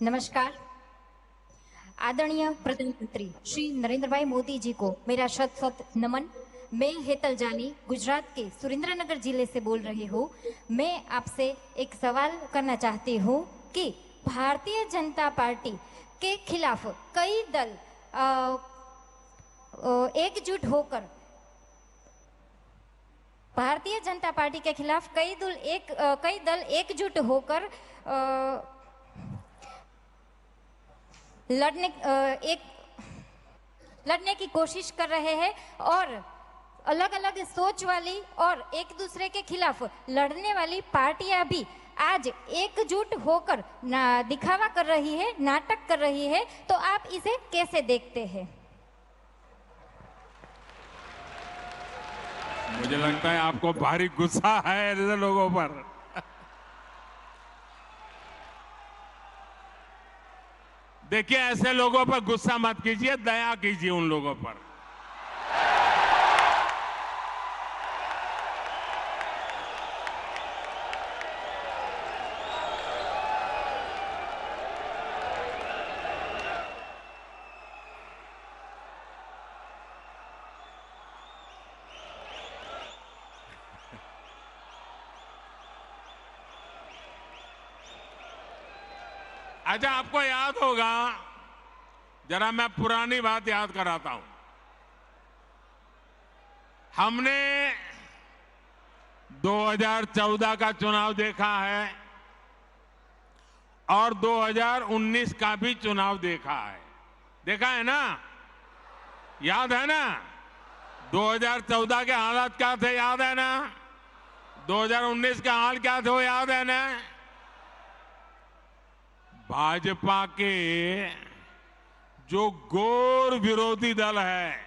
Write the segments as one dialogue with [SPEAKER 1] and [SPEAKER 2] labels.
[SPEAKER 1] नमस्कार। आदरणीय प्रधानमंत्री श्री नरेंद्र भाई मोदी जी को मेरा शत शत नमन। मैं हेतल जानी गुजरात के सुरेंद्रनगर जिले से बोल रही हूँ। मैं आपसे एक सवाल करना चाहती हूँ कि भारतीय जनता पार्टी के खिलाफ कई दल एकजुट होकर भारतीय जनता पार्टी के खिलाफ कई दल एकजुट होकर लड़ने की कोशिश कर रहे हैं और अलग अलग सोच वाली और एक दूसरे के खिलाफ लड़ने वाली पार्टियां भी आज एकजुट होकर दिखावा कर रही है, नाटक कर रही है। तो आप इसे कैसे देखते हैं?
[SPEAKER 2] मुझे लगता है आपको भारी गुस्सा है ऐसे लोगों पर। देखिए, ऐसे लोगों पर गुस्सा मत कीजिए, दया कीजिए उन लोगों पर। अच्छा, आपको याद होगा, जरा मैं पुरानी बात याद कराता हूं। हमने 2014 का चुनाव देखा है और 2019 का भी चुनाव देखा है। देखा है ना? याद है ना? 2014 के हालात क्या थे, याद है ना? 2019 का हाल क्या थे, वो याद है ना? भाजपा के जो घोर विरोधी दल है,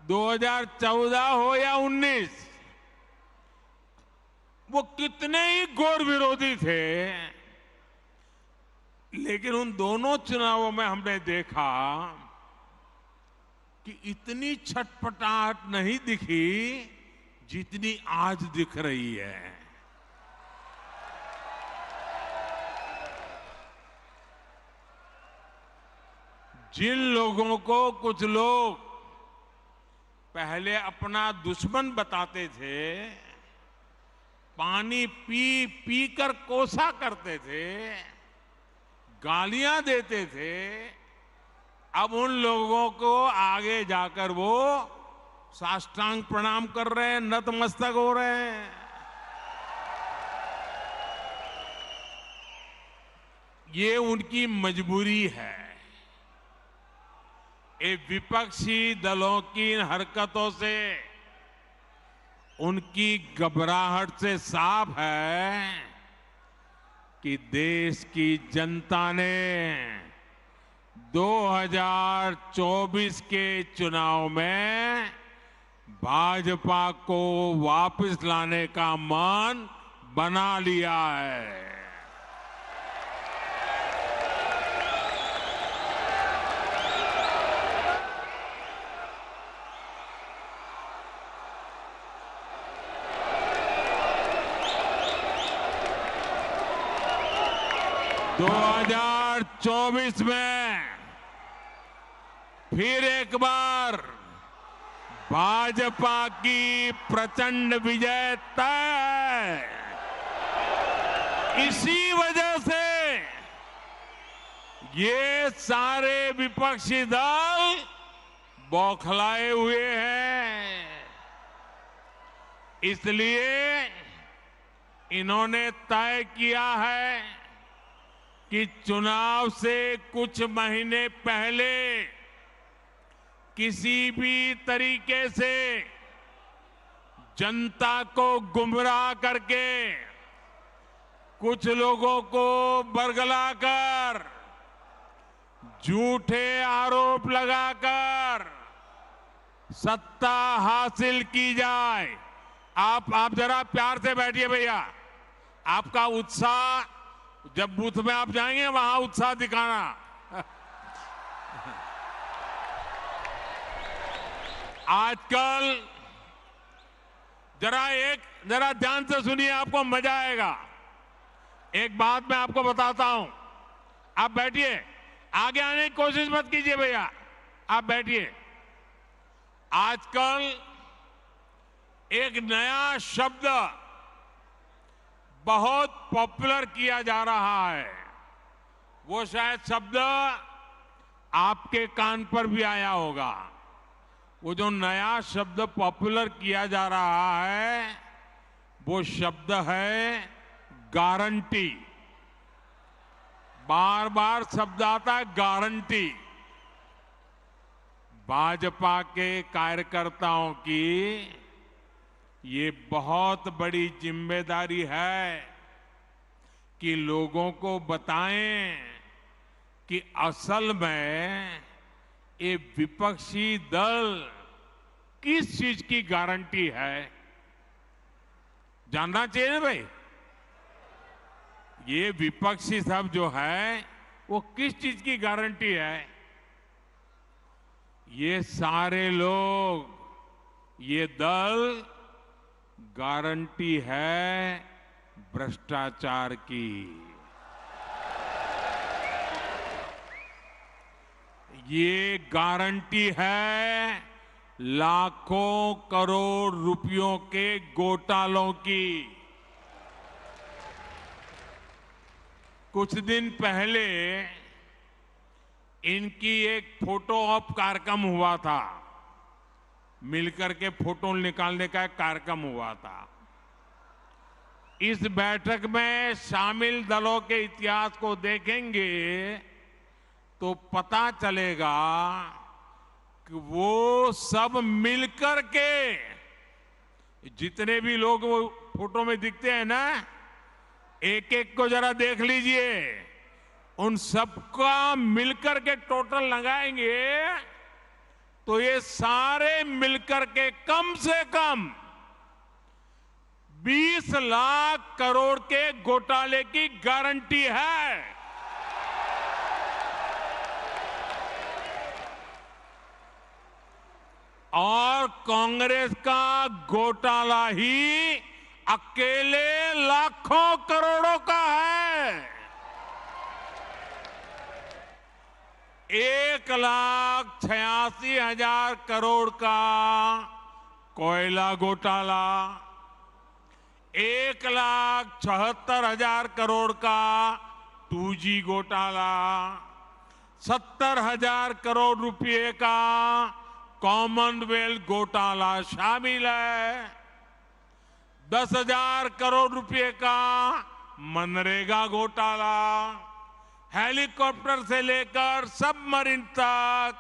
[SPEAKER 2] 2014 हो या 19, वो कितने ही घोर विरोधी थे, लेकिन उन दोनों चुनावों में हमने देखा कि इतनी छटपटाहट नहीं दिखी जितनी आज दिख रही है। जिन लोगों को कुछ लोग पहले अपना दुश्मन बताते थे, पानी पी पी कर कोसा करते थे, गालियां देते थे, अब उन लोगों को आगे जाकर वो साष्टांग प्रणाम कर रहे हैं, नतमस्तक हो रहे हैं। ये उनकी मजबूरी है। ये विपक्षी दलों की हरकतों से, उनकी घबराहट से साफ है कि देश की जनता ने 2024 के चुनाव में भाजपा को वापस लाने का मन बना लिया है। दो 2024 में फिर एक बार भाजपा की प्रचंड विजय तय है। इसी वजह से ये सारे विपक्षी दल बौखलाए हुए हैं। इसलिए इन्होंने तय किया है कि चुनाव से कुछ महीने पहले किसी भी तरीके से जनता को गुमराह करके, कुछ लोगों को बरगलाकर, झूठे आरोप लगाकर सत्ता हासिल की जाए। आप जरा प्यार से बैठिए भैया। आपका उत्साह, जब बूथ में आप जाएंगे वहां उत्साह दिखाना। आजकल जरा ध्यान से सुनिए, आपको मजा आएगा। एक बात मैं आपको बताता हूं, आप बैठिए, आगे आने की कोशिश मत कीजिए भैया, आप बैठिए। आजकल एक नया शब्द बहुत पॉपुलर किया जा रहा है। वो शायद शब्द आपके कान पर भी आया होगा। वो जो नया शब्द पॉपुलर किया जा रहा है, वो शब्द है गारंटी। बार बार शब्द आता है गारंटी। भाजपा के कार्यकर्ताओं की ये बहुत बड़ी जिम्मेदारी है कि लोगों को बताएं कि असल में ये विपक्षी दल किस चीज की गारंटी है। जानना चाहिए ना भाई, ये विपक्षी सब जो है वो किस चीज की गारंटी है। ये सारे लोग, ये दल गारंटी है भ्रष्टाचार की। ये गारंटी है लाखों करोड़ रुपयों के घोटालों की। कुछ दिन पहले इनकी एक फोटो ऑप कार्यक्रम हुआ था, मिलकर के फोटो निकालने का एक कार्यक्रम हुआ था। इस बैठक में शामिल दलों के इतिहास को देखेंगे तो पता चलेगा कि वो सब मिलकर के, जितने भी लोग वो फोटो में दिखते हैं ना, एक एक को जरा देख लीजिए, उन सबका मिलकर के टोटल लगाएंगे तो ये सारे मिलकर के कम से कम 20 लाख करोड़ के घोटाले की गारंटी है। और कांग्रेस का घोटाला ही अकेले लाखों करोड़ों का है। 1,86,000 करोड़ का कोयला घोटाला, 1,76,000 करोड़ का 2G घोटाला, 70,000 करोड़ रुपए का कॉमनवेल्थ घोटाला शामिल है, 10,000 करोड़ रुपए का मनरेगा घोटाला, हेलीकॉप्टर से लेकर सबमरीन तक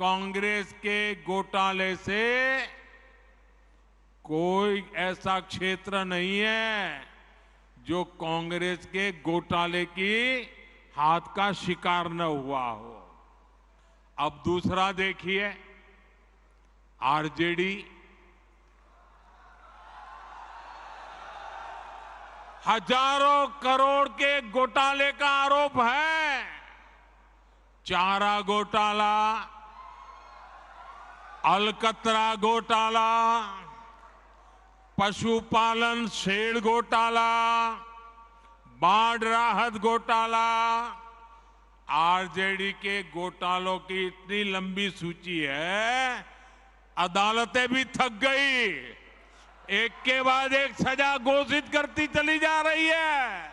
[SPEAKER 2] कांग्रेस के घोटाले से कोई ऐसा क्षेत्र नहीं है जो कांग्रेस के घोटाले की हाथ का शिकार न हुआ हो। अब दूसरा देखिए, आरजेडी हजारों करोड़ के घोटाले का आरोप है। चारा घोटाला, अलकतरा घोटाला, पशुपालन शेड घोटाला, बाढ़ राहत घोटाला। आरजेडी के घोटालों की इतनी लंबी सूची है, अदालतें भी थक गई, एक के बाद एक सजा घोषित करती चली जा रही है।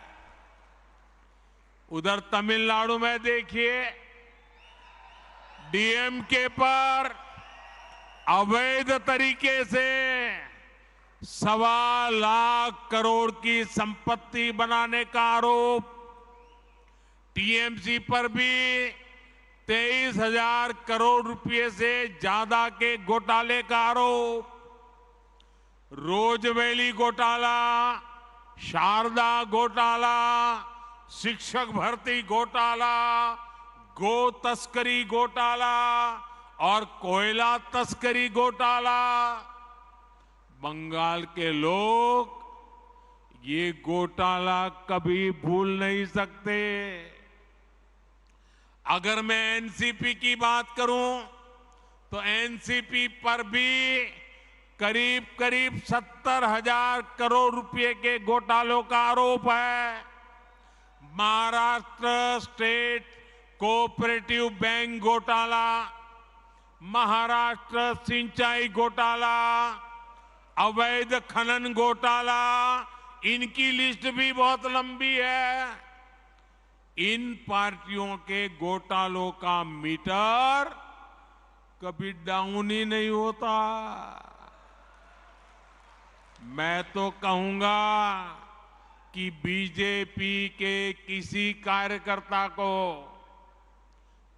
[SPEAKER 2] उधर तमिलनाडु में देखिए, डीएमके पर अवैध तरीके से 1.25 लाख करोड़ की संपत्ति बनाने का आरोप, टीएमसी पर भी 23,000 करोड़ रुपए से ज्यादा के घोटाले का आरोप, रोजवेली घोटाला, शारदा घोटाला, शिक्षक भर्ती घोटाला, गो तस्करी घोटाला और कोयला तस्करी घोटाला। बंगाल के लोग ये घोटाला कभी भूल नहीं सकते। अगर मैं एनसीपी की बात करूं तो एनसीपी पर भी करीब करीब 70,000 करोड़ रुपए के घोटालों का आरोप है। महाराष्ट्र स्टेट कोऑपरेटिव बैंक घोटाला, महाराष्ट्र सिंचाई घोटाला, अवैध खनन घोटाला, इनकी लिस्ट भी बहुत लंबी है। इन पार्टियों के घोटालों का मीटर कभी डाउन ही नहीं होता। मैं तो कहूंगा कि बीजेपी के किसी कार्यकर्ता को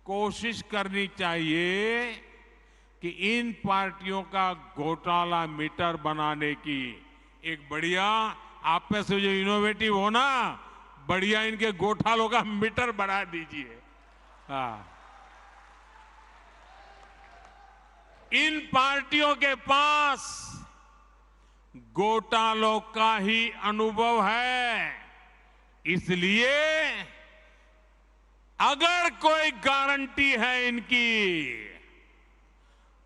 [SPEAKER 2] कोशिश करनी चाहिए कि इन पार्टियों का घोटाला मीटर बनाने की एक बढ़िया, आप में से जो इनोवेटिव हो ना, बढ़िया इनके घोटालों का मीटर बना दीजिए। हाँ, इन पार्टियों के पास घोटालों का ही अनुभव है, इसलिए अगर कोई गारंटी है इनकी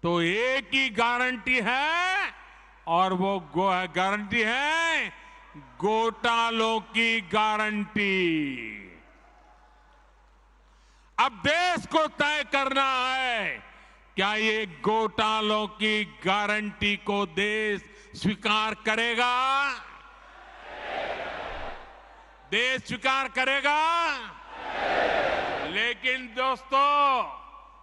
[SPEAKER 2] तो एक ही गारंटी है, और वो गारंटी है घोटालों की गारंटी। अब देश को तय करना है, क्या ये घोटालों की गारंटी को देश स्वीकार करेगा? देश स्वीकार करेगा? लेकिन दोस्तों,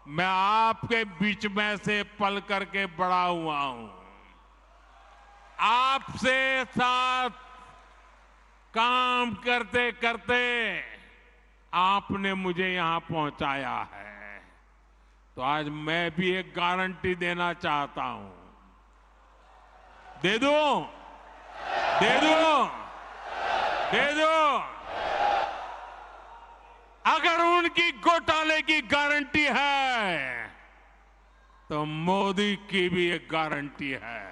[SPEAKER 2] मैं आपके बीच में से पल करके बड़ा हुआ हूं, आपसे साथ काम करते करते आपने मुझे यहां पहुंचाया है, तो आज मैं भी एक गारंटी देना चाहता हूं। दे दूं? दे दूं? दे दूं? अगर उनकी घोटाले की गारंटी है तो मोदी की भी एक गारंटी है।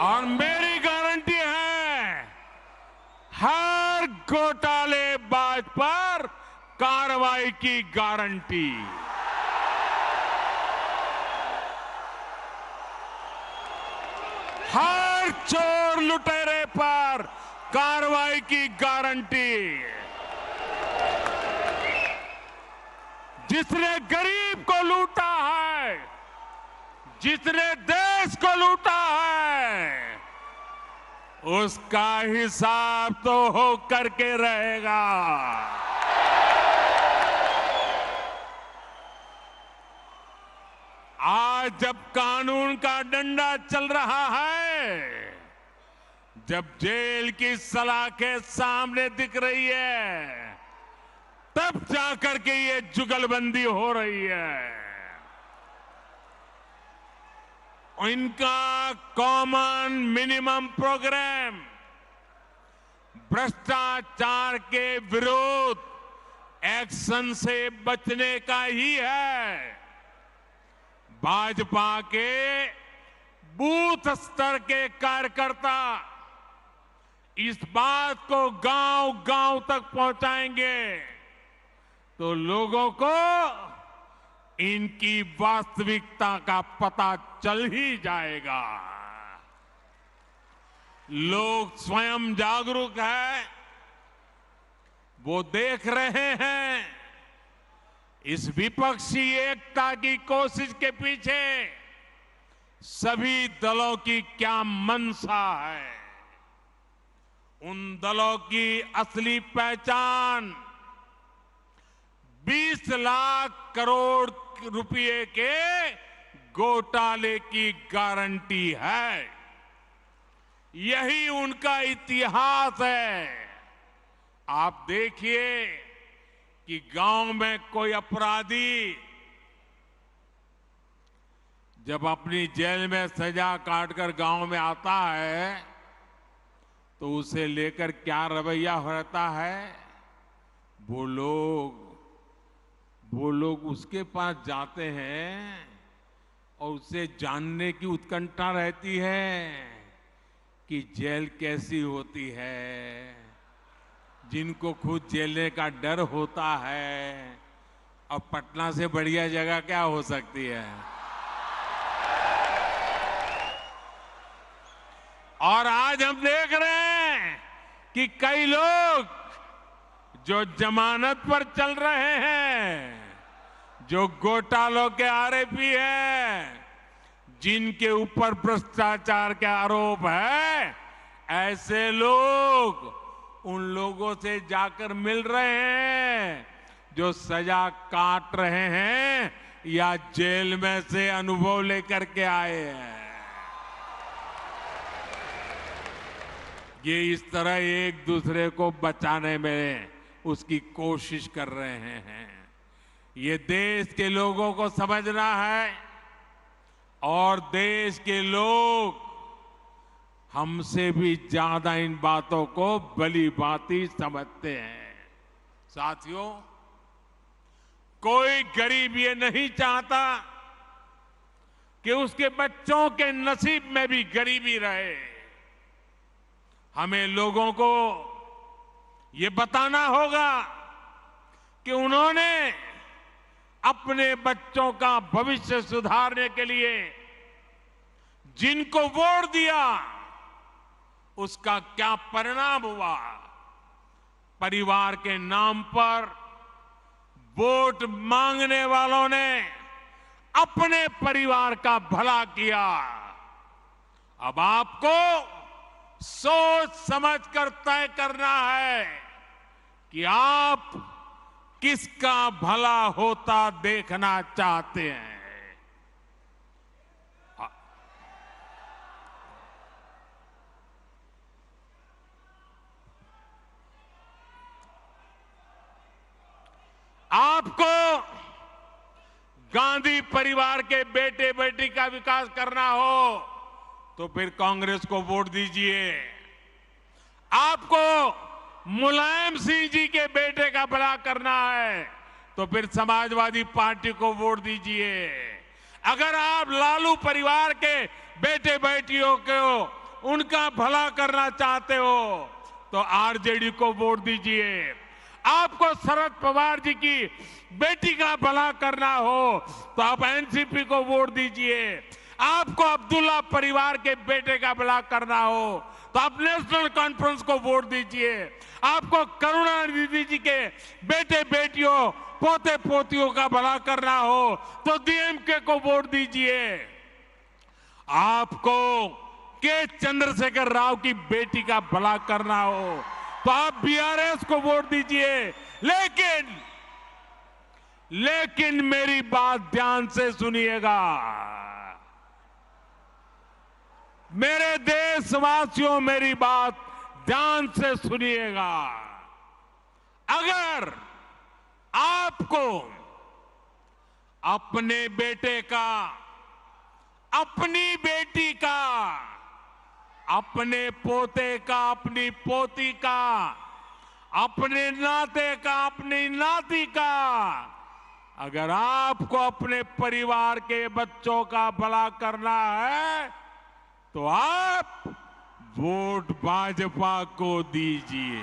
[SPEAKER 2] और मेरी गारंटी है, हर घोटालेबाज पर कार्रवाई की गारंटी। हर चोर लुटेरे पर कार्रवाई की गारंटी। जिसने गरीब को लूटा है, जिसने देश को लूटा है, उसका हिसाब तो हो करके रहेगा। आज जब कानून का डंडा चल रहा है, जब जेल की सलाखें सामने दिख रही है, तब जाकर के ये जुगलबंदी हो रही है। इनका कॉमन मिनिमम प्रोग्राम भ्रष्टाचार के विरुद्ध एक्शन से बचने का ही है। भाजपा के बूथ स्तर के कार्यकर्ता इस बात को गांव-गांव तक पहुंचाएंगे तो लोगों को इनकी वास्तविकता का पता चल ही जाएगा। लोग स्वयं जागरूक हैं, वो देख रहे हैं इस विपक्षी एकता की कोशिश के पीछे सभी दलों की क्या मंशा है। उन दलों की असली पहचान 20 लाख करोड़ रुपए के घोटाले की गारंटी है। यही उनका इतिहास है। आप देखिए कि गांव में कोई अपराधी जब अपनी जेल में सजा काटकर गांव में आता है तो उसे लेकर क्या रवैया रहता है। वो लोग उसके पास जाते हैं और उसे जानने की उत्कंठा रहती है कि जेल कैसी होती है। जिनको खुद जेलने का डर होता है अब पटना से बढ़िया जगह क्या हो सकती है। और आज हम देख रहे हैं कि कई लोग जो जमानत पर चल रहे हैं, जो घोटालों के आरोपी हैं, जिनके ऊपर भ्रष्टाचार के आरोप है, ऐसे लोग उन लोगों से जाकर मिल रहे हैं जो सजा काट रहे हैं या जेल में से अनुभव लेकर के आए हैं। ये इस तरह एक दूसरे को बचाने में उसकी कोशिश कर रहे हैं। ये देश के लोगों को समझना है और देश के लोग हमसे भी ज्यादा इन बातों को भली भांति समझते हैं। साथियों, कोई गरीब ये नहीं चाहता कि उसके बच्चों के नसीब में भी गरीबी रहे। हमें लोगों को ये बताना होगा कि उन्होंने अपने बच्चों का भविष्य सुधारने के लिए जिनको वोट दिया उसका क्या परिणाम हुआ। परिवार के नाम पर वोट मांगने वालों ने अपने परिवार का भला किया। अब आपको सोच समझ कर तय करना है कि आप किसका भला होता देखना चाहते हैं। आपको गांधी परिवार के बेटे बेटी का विकास करना हो तो फिर कांग्रेस को वोट दीजिए। आपको मुलायम सिंह जी के बेटे का भला करना है तो फिर समाजवादी पार्टी को वोट दीजिए। अगर आप लालू परिवार के बेटे बेटियों को उनका भला करना चाहते हो तो आरजेडी को वोट दीजिए। आपको शरद पवार जी की बेटी का भला करना हो तो आप एनसीपी को वोट दीजिए। आपको अब्दुल्ला परिवार के बेटे का भला करना हो तो आप नेशनल कॉन्फ्रेंस को वोट दीजिए। आपको करुणानिधि जी के बेटे बेटियों पोते पोतियों का भला करना हो तो डीएमके को वोट दीजिए। आपको के चंद्रशेखर राव की बेटी का भला करना हो तो आप बीआरएस को वोट दीजिए। लेकिन मेरी बात ध्यान से सुनिएगा। मेरे देशवासियों, मेरी बात ध्यान से सुनिएगा। अगर आपको अपने बेटे का, अपनी बेटी का, अपने पोते का, अपनी पोती का, अपने नाते का, अपनी नाती का, अगर आपको अपने परिवार के बच्चों का भला करना है तो आप वोट भाजपा को दीजिए।